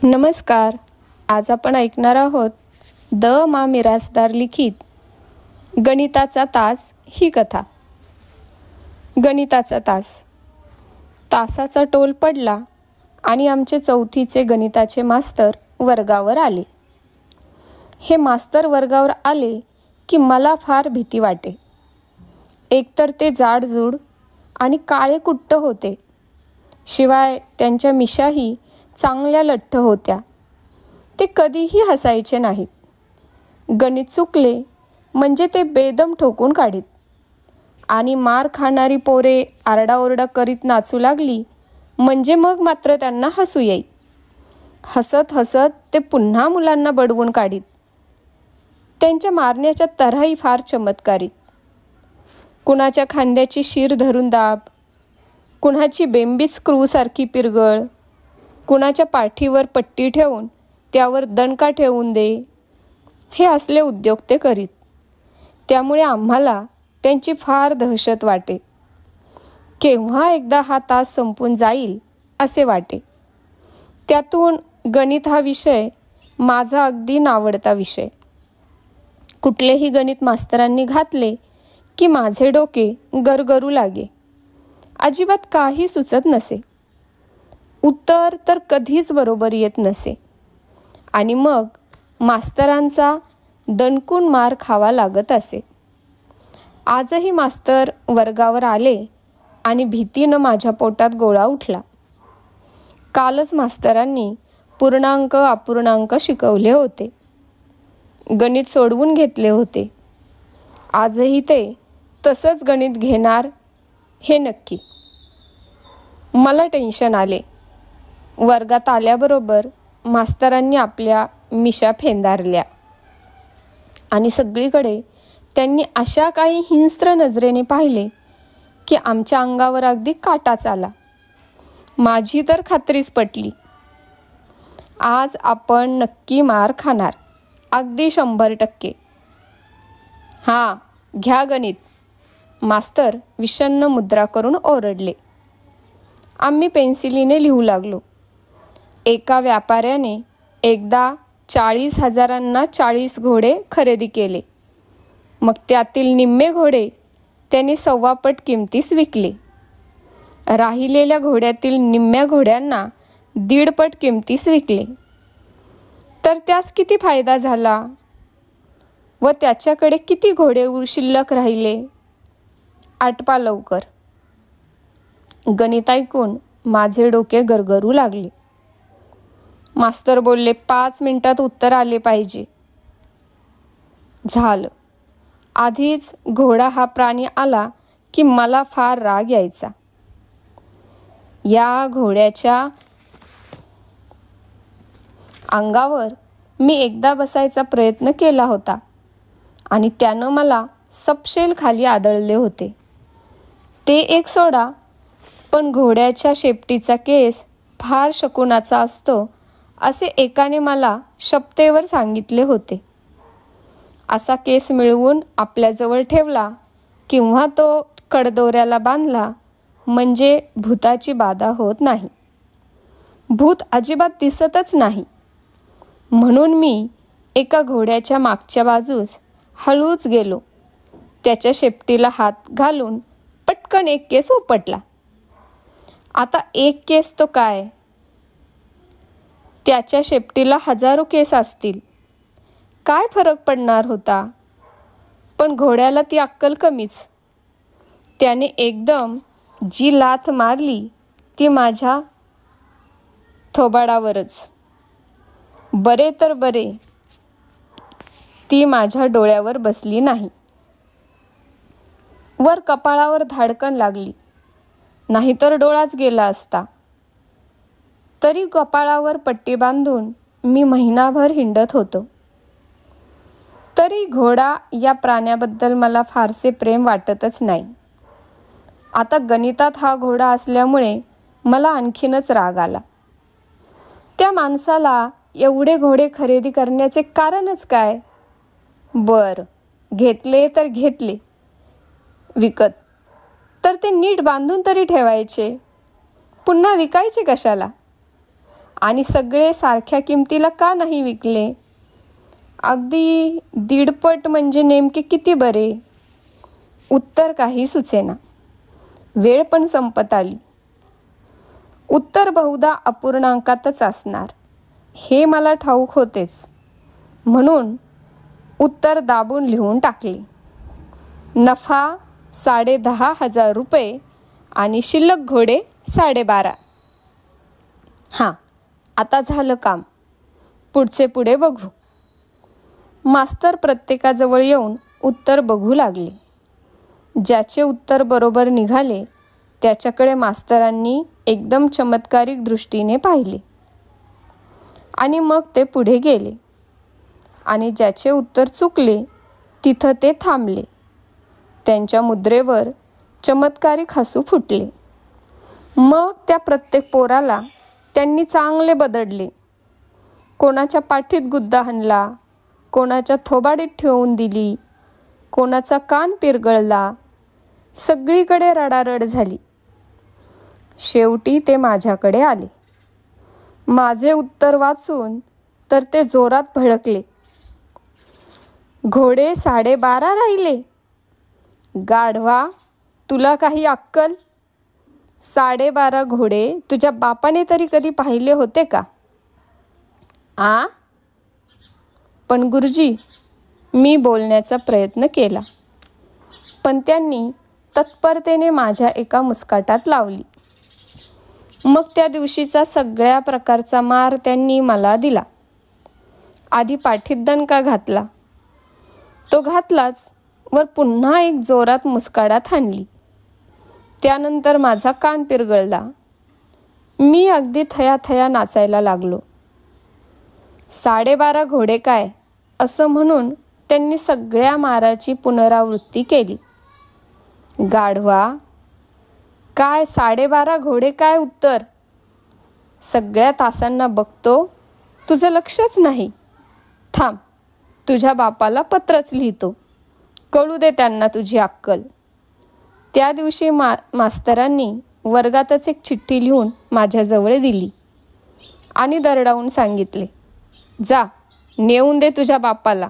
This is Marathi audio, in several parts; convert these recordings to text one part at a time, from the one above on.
नमस्कार. आज आपण ऐकणार आहोत द मा मिरासदार लिखित गणिताचा तास ही कथा. गणिताचा तास. तासाचा टोल पडला आणि आमचे चौथीचे गणिताचे मास्तर वर्गावर आले. हे मास्तर वर्गावर आले की मला फार भीती वाटे. एकतर ते जाडजूड आणि काळे कुट्ट होते, शिवाय त्यांच्या मिशाही चांगल्या लठ्ठ होत्या. ते कधीही हसायचे नाहीत. गणित चुकले म्हणजे ते बेदम ठोकून काढीत आणि मार खाणारी पोरे आरडाओरडा करीत नाचू लागली म्हणजे मग मात्र त्यांना हसू येई. हसत हसत ते पुन्हा मुलांना बडवून काढीत. त्यांच्या मारण्याच्या तऱ्हाही फार चमत्कारित. कुणाच्या खांद्याची शीर धरून दाब, कुणाची बेंबी स्क्रूसारखी पिरगळ, कुणाच्या पाठीवर पट्टी ठेवून त्यावर दणका ठेवून दे, हे असले उद्योग ते करीत. त्यामुळे आम्हाला त्यांची फार दहशत वाटे. केव्हा एकदा हा तास संपून जाईल असे वाटे. त्यातून गणित हा विषय माझा अगदी नावडता विषय. कुठलेही गणित मास्तरांनी घातले की माझे डोके गरगरू लागे. अजिबात काही सुचत नसे. उत्तर तर कधीच बरोबर येत नसे आणि मग मास्तरांचा दणकून मार खावा लागत असे. आजही मास्तर वर्गावर आले आणि भीतीनं माझ्या पोटात गोळा उठला. कालच मास्तरांनी पूर्णांक अपूर्णांक शिकवले होते, गणित सोडवून घेतले होते. आजही ते तसंच गणित घेणार हे नक्की. मला टेन्शन आले. वर्गात आल्याबरोबर मास्तरांनी आपल्या मिशा फेंदारल्या आणि सगळीकडे त्यांनी अशा काही हिंस्त्र नजरेने पाहिले की आमच्या अंगावर अगदी काटाच आला. माझी तर खात्रीच पटली. आज आपण नक्की मार खाणार, अगदी 100%. हां, घ्या गणित, मास्तर विषण्ण मुद्रा करून ओरडले. आम्ही पेन्सिलीने लिहू लागलो. एका व्यापाऱ्याने एकदा 40,000 40 घोडे खरेदी केले. मग त्यातील निम्मे घोडे त्याने 1.25 पट किमतीस विकले. राहिलेल्या घोड्यातील निम्म्या घोड्यांना 1.5 पट किमतीस विकले. तर त्यास किती फायदा झाला व त्याच्याकडे किती घोडे शिल्लक राहिले? आटपा लवकर. गणित ऐकून माझे डोके गरगरू लागले. मास्तर बोलले, 5 मिनिटात उत्तर आले पाहिजे. झालं. आधीच घोडा हा प्राणी आला की मला फार राग यायचा. या घोड्याच्या अंगावर मी एकदा बसायचा प्रयत्न केला होता आणि त्यानं मला सपशेल खाली आदळले होते. ते एक सोडा, पण घोड्याच्या शेपटीचा केस फार शकुनाचा असतो असे एकाने मला शपथेवर सांगितले होते. असा केस मिळवून आपल्याजवळ ठेवला किंवा तो कडदोऱ्याला बांधला म्हणजे भूताची बाधा होत नाही. भूत अजिबात दिसतच नाही. म्हणून मी एका घोड्याच्या मागच्या बाजूस हळूच गेलो. त्याच्या शेपटीला हात घालून पटकन एक केस उपटला. आता एक केस तो काय, त्याच्या शेपटीला हजारो केस असतील. काय फरक पडणार होता? पण घोड्याला ती अक्कल कमीच. त्याने एकदम जी लाथ मारली ती माझ्या थोबाडावरच. बरे तर बरे, ती माझ्या डोळ्यावर बसली नाही. वर कपाळावर धाडकन लागली, नाहीतर डोळाच गेला असता. तरी कपाळावर पट्टी बांधून मी महिनाभर हिंडत होतो. तरी घोडा या प्राण्याबद्दल मला फारसे प्रेम वाटतच नाही. आता गणितात हा घोडा असल्यामुळे मला आणखीनच राग आला. त्या माणसाला एवढे घोडे खरेदी करण्याचे कारणच काय? बर, घेतले तर घेतले विकत, तर ते नीट बांधून तरी ठेवायचे. पुन्हा विकायचे कशाला? आणि सगळे सारख्या किमतीला का नाही विकले? अगदी 1.5 पट म्हणजे नेमके किती बरे? उत्तर काही सुचेना. वेळ पण संपत आली. उत्तर बहुधा अपूर्णांकातच असणार हे मला ठाऊक होतेच, म्हणून उत्तर दाबून लिहून टाकले. नफा 10,500 रुपये आणि शिल्लक घोडे 12.5. हां, आता झालं काम. पुढचे पुढे बघू. मास्तर प्रत्येकाजवळ येऊन उत्तर बघू लागले. ज्याचे उत्तर बरोबर निघाले त्याच्याकडे मास्तरांनी एकदम चमत्कारिक दृष्टीने पाहिले आणि मग ते पुढे गेले आणि ज्याचे उत्तर चुकले तिथं ते थांबले. त्यांच्या मुद्रेवर चमत्कारिक हसू फुटले. मग त्या प्रत्येक पोराला त्यांनी चांगले बदडले. कोणाच्या पाठीत गुद्दा हाणला, कोणाच्या थोबाडीत ठेवून दिली, कोणाचा कान पिरगळला. सगळीकडे रडारड झाली. शेवटी ते माझ्याकडे आले. माझे उत्तर वाचून तर ते जोरात भडकले. घोडे 12.5 राहिले? गाढवा, तुला काही अक्कल? 12.5 घोडे तुझ्या बापाने तरी कधी पाहिले होते का? पण गुरुजी, मी बोलण्याचा प्रयत्न केला, पण त्यांनी तत्परतेने माझ्या एका मुस्काटात लावली. मग त्या दिवशीचा सगळ्या प्रकारचा मार त्यांनी मला दिला. आधी पाठीत दणका घातला, तो घातलाच, वर पुन्हा एक जोरात मुस्काडात हाणली. त्यानंतर माझा कान पिरगळला. मी अगदी थयाथया नाचायला लागलो. 12.5 घोडे काय, असं म्हणून त्यांनी सगळ्या माराची पुनरावृत्ती केली. गाढवा, काय 12.5 घोडे काय उत्तर? सगळ्या तासांना बघतो, तुझं लक्षच नाही. थांब, तुझ्या बापाला पत्रच लिहितो, कळू दे त्यांना तुझी अक्कल. त्या दिवशी मास्तरांनी वर्गातच एक चिठ्ठी लिहून माझ्याजवळ दिली आणि दरडावून सांगितले, जा नेऊन दे तुझ्या बापाला.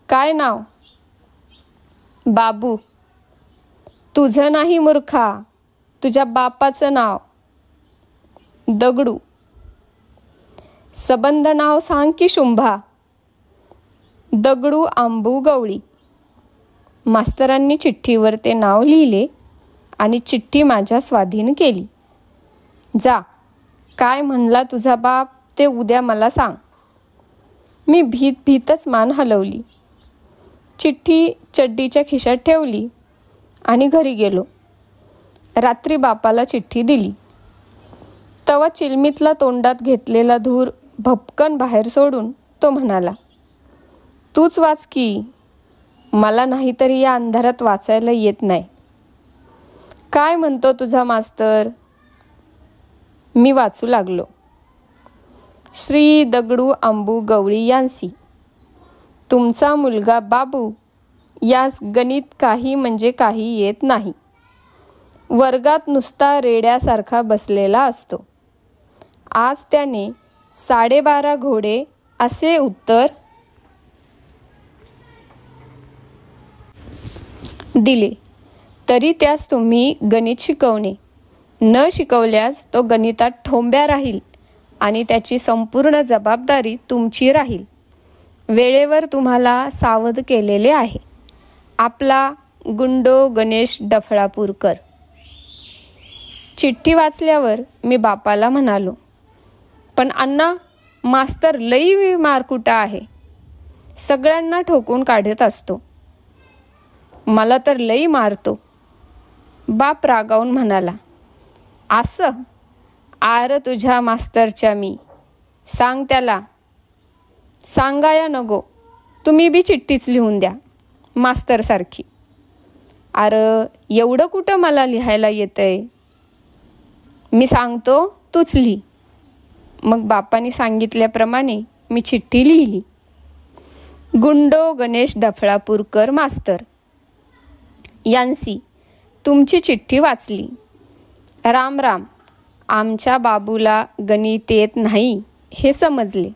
काय नाव? बाबू. तुझं नाही मूर्खा, तुझ्या बापाचं नाव. दगडू. सबंध नाव सांग की शुंभा? दगडू आंबू गवळी. मास्तरांनी चिठ्ठीवर ते नाव लिहिले आणि चिठ्ठी माझ्या स्वाधीन केली. जा, काय म्हणला तुझा बाप ते उद्या मला सांग. मी भीतच मान हलवली. चिठ्ठी चड्डीच्या खिशात ठेवली आणि घरी गेलो. रात्री बापाला चिठ्ठी दिली. तवा चिलमीतला तोंडात घेतलेला धूर भपकन बाहेर सोडून तो म्हणाला, तूच वाच की, मला नाहीतरी या अंधारात वाचायला येत नाही. काय म्हणतो तुझा मास्तर? मी वाचू लागलो. श्री दगडू आंबू गवळी यांसी, तुमचा मुलगा बाबू यास गणित काही म्हणजे काही येत नाही. वर्गात नुसता रेड्यासारखा बसलेला असतो. आज त्याने 12.5 घोडे असे उत्तर दिले, तरी त्यास तुम्ही गणित शिकवणे. न शिकवल्यास तो गणितात ठोंब्या राहील आणि त्याची संपूर्ण जबाबदारी तुमची राहील. वेळेवर तुम्हाला सावध केलेले आहे. आपला गुंडो गणेश डफळापूरकर. चिठ्ठी वाचल्यावर मी बापाला म्हणालो, पण अण्णा, मास्तर लई मारकुटा आहे. सगळ्यांना ठोकून काढत असतो. मला तर लई मारतो. बाप रागावून म्हणाला, असं? आर तुझ्या मास्तरच्या मी. सांग त्याला. सांगाया नको, तुम्ही बी चिठ्ठीच लिहून द्या मास्तरसारखी. अरे एवढं कुठं मला लिहायला येतंय. मी सांगतो, तूच लिही. मग बापाने सांगितल्याप्रमाणे मी चिठ्ठी लिहिली. गुंडो गणेश डफळापूरकर मास्तर यांसी, तुमची चिठ्ठी वाचली. राम राम. आमच्या बाबूला गणित येत नाही हे समजले.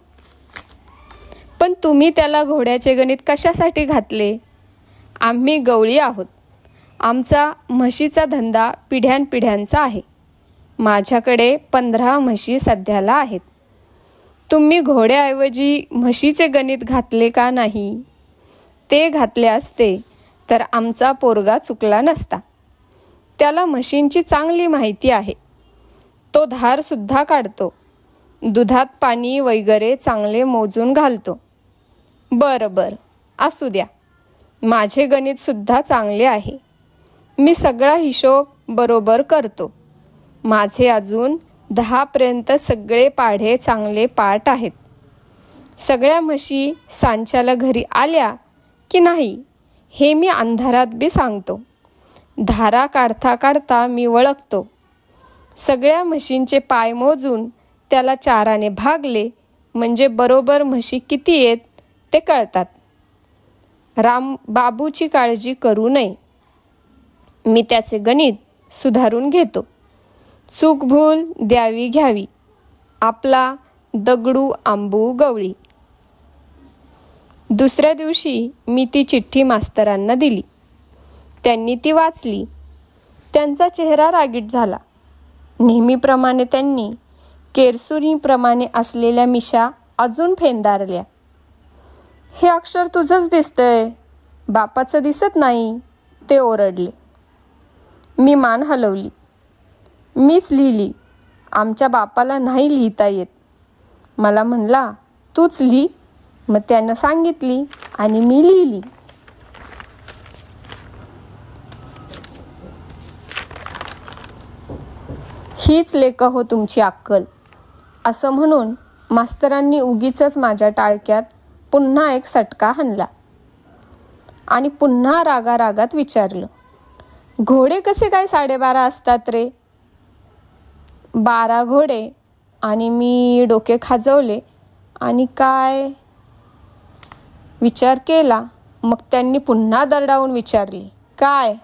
पण तुम्ही त्याला घोड्याचे गणित कशासाठी घातले? आम्ही गवळी आहोत. आमचा म्हशीचा धंदा पिढ्यानपिढ्यांचा आहे. माझ्याकडे 15 म्हशी सध्याला आहेत. तुम्ही घोड्याऐवजी म्हशीचे गणित घातले का नाही? ते घातले असते तर आमचा पोरगा चुकला नसता. त्याला म्हशींची चांगली माहिती आहे. तो धारसुद्धा काढतो. दुधात पाणी वगैरे चांगले मोजून घालतो. बरं, असू द्या. माझे गणितसुद्धा चांगले आहे. मी सगळा हिशोब बरोबर करतो. माझे अजून 10पर्यंत सगळे पाढे चांगले पाठ आहेत. सगळ्या म्हशी सांच्याला घरी आल्या की नाही हे मी अंधारात बी सांगतो. धारा काढता काढता मी वळखतो. सगळ्या म्हशींचे पाय मोजून त्याला 4ने भागले म्हणजे बरोबर म्हशी किती आहेत ते कळतात. बाबूची काळजी करू नये. मी त्याचे गणित सुधारून घेतो. चूकभूल द्यावी घ्यावी. आपला दगडू आंबू गवळी. दुसऱ्या दिवशी मी ती चिठ्ठी मास्तरांना दिली. त्यांनी ती वाचली. त्यांचा चेहरा रागीट झाला. नेहमीप्रमाणे त्यांनी केरसुणीप्रमाणे असलेल्या मिशा अजून फेंदारल्या. हे अक्षर तुझंच दिसतंय, बापाचं दिसत नाही, ते ओरडले. मी मान हलवली. मीच लिहिली. आमच्या बापाला नाही लिहिता येत. मला म्हणला, तूच लिही. मग त्यानं सांगितली आणि मी लिहिली. हीच लेक हो तुमची अक्कल, असं म्हणून मास्तरांनी उगीचच माझ्या टाळक्यात पुन्हा एक सटका हाणला आणि पुन्हा रागारागात विचारलं, घोडे कसे काय 12.5 असतात रे? 12 घोडे. आणि मी डोके खाजवले आणि काय विचार केला. मग त्यांनी पुन्हा दरडावून विचारले, काय?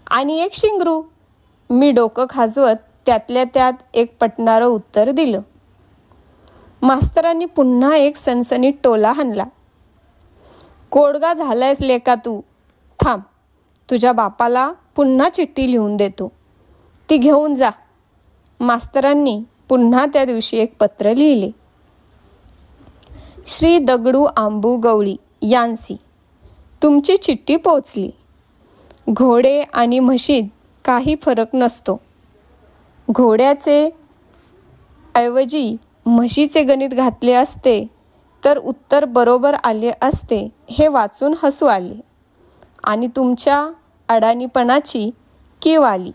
आणि 1 शिंगरू. मी डोकं खाजवत त्यातल्या त्यात एक पटणारं उत्तर दिलं. मास्तरांनी पुन्हा एक सनसनीत टोला हाणला. कोडगा झालायस लेका तू. थांब, तुझ्या बापाला पुन्हा चिठ्ठी लिहून देतो, ती घेऊन जा. मास्तरांनी पुन्हा त्या दिवशी एक पत्र लिहिले. श्री दगडू आंबू गवळी यांसी, तुमची चिठ्ठी पोचली. घोडे आणि म्हशीत काही फरक नसतो. घोड्याचे ऐवजी म्हशीचे गणित घातले असते तर उत्तर बरोबर आले असते हे वाचून हसू आले आणि तुमच्या अडाणीपणाची कीव आली.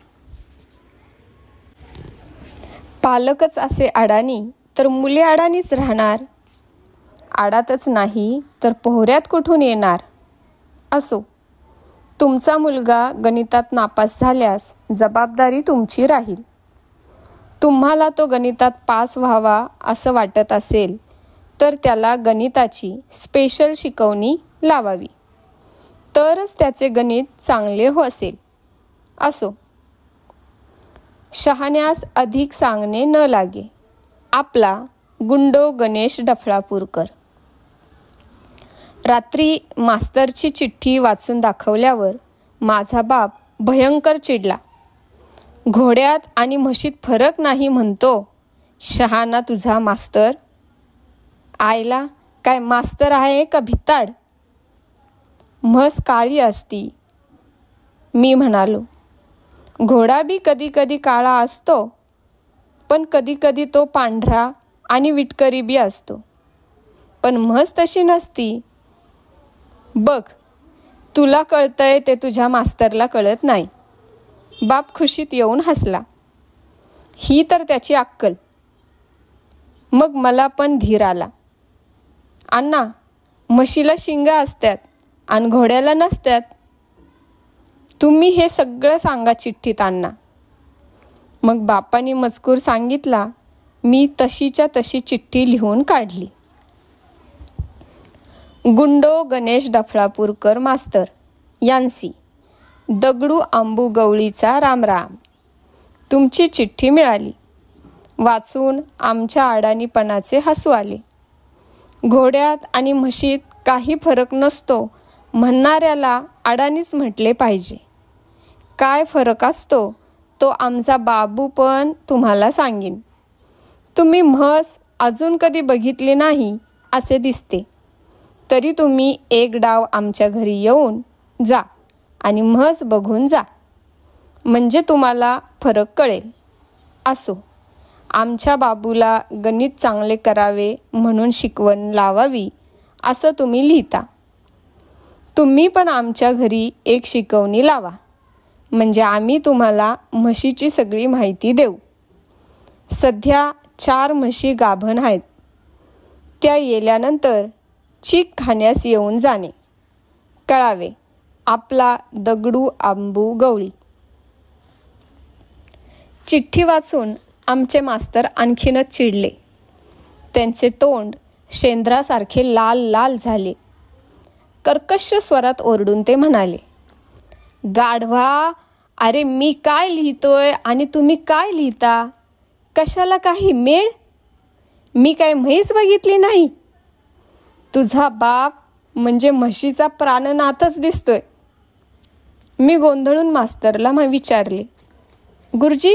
पालकच असे अडाणी तर मुले अडाणीच राहणार. आडातच नाही तर पोहऱ्यात कुठून येणार? असो, तुमचा मुलगा गणितात नापास झाल्यास जबाबदारी तुमची राहील. तुम्हाला तो गणितात पास व्हावा असं वाटत असेल तर त्याला गणिताची स्पेशल शिकवणी लावावी, तरच त्याचे गणित चांगले हो असेल. असो, शहाण्यास अधिक सांगणे न लागे. आपला गुंडो गणेश डफळापूरकर. रात्री मास्तरची चिठ्ठी वाचून दाखवल्यावर माझा बाप भयंकर चिडला. घोड्यात आणि म्हशीत फरक नाही म्हणतो, शहाणा तुझा मास्तर. आयला काय मास्तर आहे का भिताड? म्हस काळी असती. मी म्हणालो, घोडा बी कधी कधी काळा असतो, पण कधी कधी तो पांढरा आणि विटकरी बी असतो. पण म्हस तशी नसती. बघ, तुला कळतंय ते तुझ्या मास्तरला कळत नाही. बाप खुशीत येऊन हसला. ही तर त्याची अक्कल. मग मला पण धीर आला. अण्णा, म्हशीला शिंगा असतात आणि घोड्याला नसतात. तुम्ही हे सगळं सांगा चिठ्ठीत अण्णा. मग बापांनी मजकूर सांगितला. मी तशीच्या तशी चिठ्ठी लिहून काढली. गुंडो गणेश डफळापूरकर मास्तर यांसी, दगडू आंबू गवळीचा रामराम. तुमची चिठ्ठी मिळाली. वाचून आमच्या अडाणीपणाचे हसू आले. घोड्यात आणि म्हशीत काही फरक नसतो म्हणणाऱ्याला अडाणीच म्हटले पाहिजे. काय फरक असतो तो आमचा बाबू पण तुम्हाला सांगेन. तुम्ही म्हस अजून कधी बघितली नाही असे दिसते. तरी तुम्ही एक डाव आमच्या घरी येऊन जा आणि म्हस बघून जा, म्हणजे तुम्हाला फरक कळेल. असो, आमच्या बाबूला गणित चांगले करावे म्हणून शिकवण लावावी असं तुम्ही लिहिता. तुम्ही पण आमच्या घरी एक शिकवणी लावा, म्हणजे आम्ही तुम्हाला म्हशीची सगळी माहिती देऊ. सध्या 4 म्हशी गाभण आहेत. त्या येल्यानंतर चीक खाण्यास येऊन जाणे. कळावे. आपला दगडू आंबू गवळी. चिठ्ठी वाचून आमचे मास्तर आणखीनच चिडले. त्यांचे तोंड शेंद्रासारखे लाल लाल झाले. कर्कश स्वरात ओरडून ते म्हणाले, गाढवा, अरे मी काय लिहितोय आणि तुम्ही काय लिहिता? कशाला काही मेळ? मी काय म्हैस बघितली नाही? तुझा बाप म्हणजे म्हशीचा प्राणनाथच दिसतोय. मी गोंधळून मास्तरला विचारले, गुरुजी,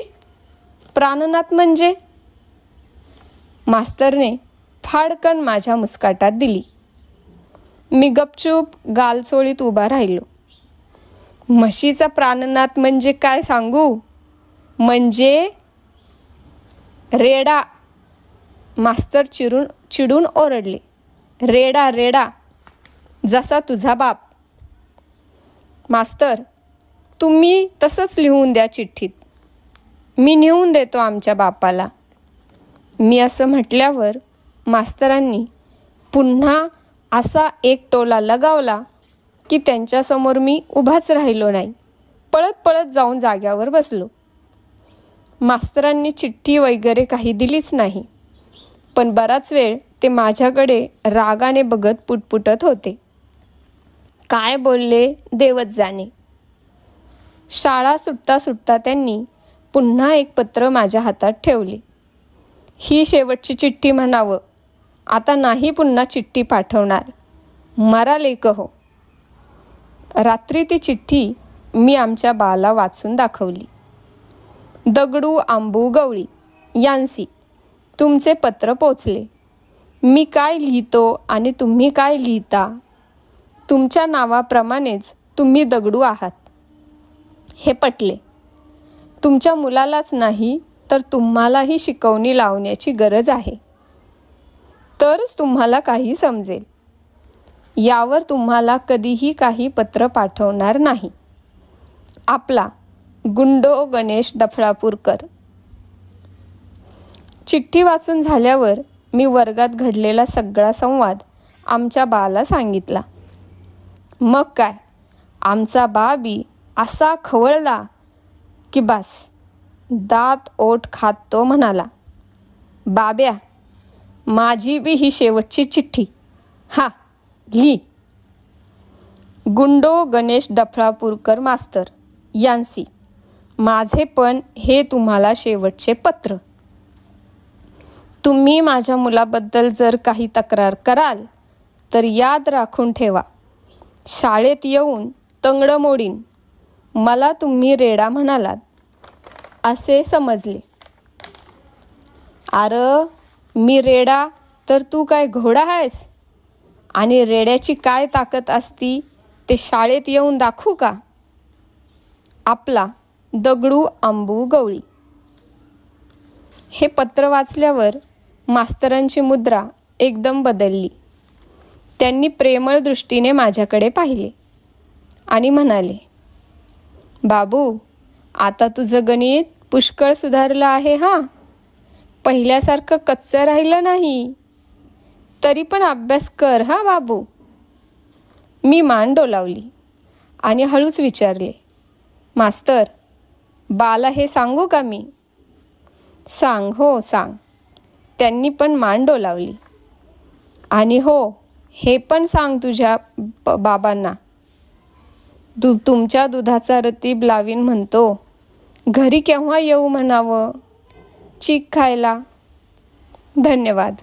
प्राणनाथ म्हणजे? मास्तरने फाडकन माझ्या मुस्काटात दिली. मी गपचूप गालचोळीत उभा राहिलो. म्हशीचा प्राणनाथ म्हणजे काय सांगू? म्हणजे रेडा. मास्तर चिडून ओरडले, रेडा रेडा, जसा तुझा बाप. मास्तर, तुम्ही तसंच लिहून द्या चिठ्ठीत. मी नेऊन देतो आमच्या बापाला. मी असं म्हटल्यावर मास्तरांनी पुन्हा असा एक टोला लगावला की त्यांच्यासमोर मी उभाच राहिलो नाही. पळत पळत जाऊन जाग्यावर बसलो. मास्तरांनी चिठ्ठी वगैरे काही दिलीच नाही, पण बराच वेळ ते माझ्याकडे रागाने बघत पुटपुटत होते. काय बोलले देवच जाणे. शाळा सुटता सुटता त्यांनी पुन्हा एक पत्र माझ्या हातात ठेवले. ही शेवटची चिठ्ठी म्हणावं. आता नाही पुन्हा चिठ्ठी पाठवणार. मरा लेक हो. रात्री ती चिठ्ठी मी आमच्या बाला वाचून दाखवली. दगडू आंबू गवळी यांसी तुमचे पत्र पोचले. मी काय लिहितो आणि तुम्ही काय लिहिता? तुमच्या नावाप्रमाणेच तुम्ही दगडू आहात. हे पटले. तुमच्या मुलालाच नाही तर तुम्हालाही शिकवणी लावण्याची गरज आहे, तरच तुम्हाला काही समजेल. यावर तुम्हाला कधीही काही पत्र पाठवणार नाही. आपला गुंडो गणेश डफळापूरकर. चिठ्ठी वाचून झाल्यावर मी वर्गात घडलेला सगळा संवाद आमच्या बाला सांगितला. मग काय, आमचा बाबी असा खवळला की बस दात ओठ खात तो म्हणाला, बाब्या, माझी बी ही शेवटची चिठ्ठी. हा, लिही. गुंडो गणेश डफळापूरकर मास्तर यांसी माझे पण हे तुम्हाला शेवटचे पत्र. तुम्ही माझ्या मुलाबद्दल जर काही तक्रार कराल तर याद राखून ठेवा. शाळेत येऊन तंगडं मोडीन. मला तुम्ही रेडा म्हणालात असे समजले. अरे मी रेडा तर तू काय घोडा आहेस? आणि रेड्याची काय ताकद असती ते शाळेत येऊन दाखवू का? आपला दगडू आंबू गवळी. हे पत्र वाचल्यावर मास्तरांची मुद्रा एकदम बदलली. त्यांनी प्रेमळ दृष्टीने माझ्याकडे पाहिले आणि म्हणाले, बाबू, आता तुझं गणित पुष्कळ सुधारलं आहे. हा, पहिल्यासारखं कच्चं राहिलं नाही. तरी पण अभ्यास कर हा बाबू. मी मान डोलावली आणि हळूच विचारले, मास्तर, बाला हे सांगू का मी? सांग, हो सांग. त्यांनी पण मान डोलावली. आणि हो, हे पण सांग तुझ्या बाबांना. तुमच्या दुधाचा रतीब लावीन म्हणतो घरी केव्हा येऊ म्हणावं चीक खायला. धन्यवाद.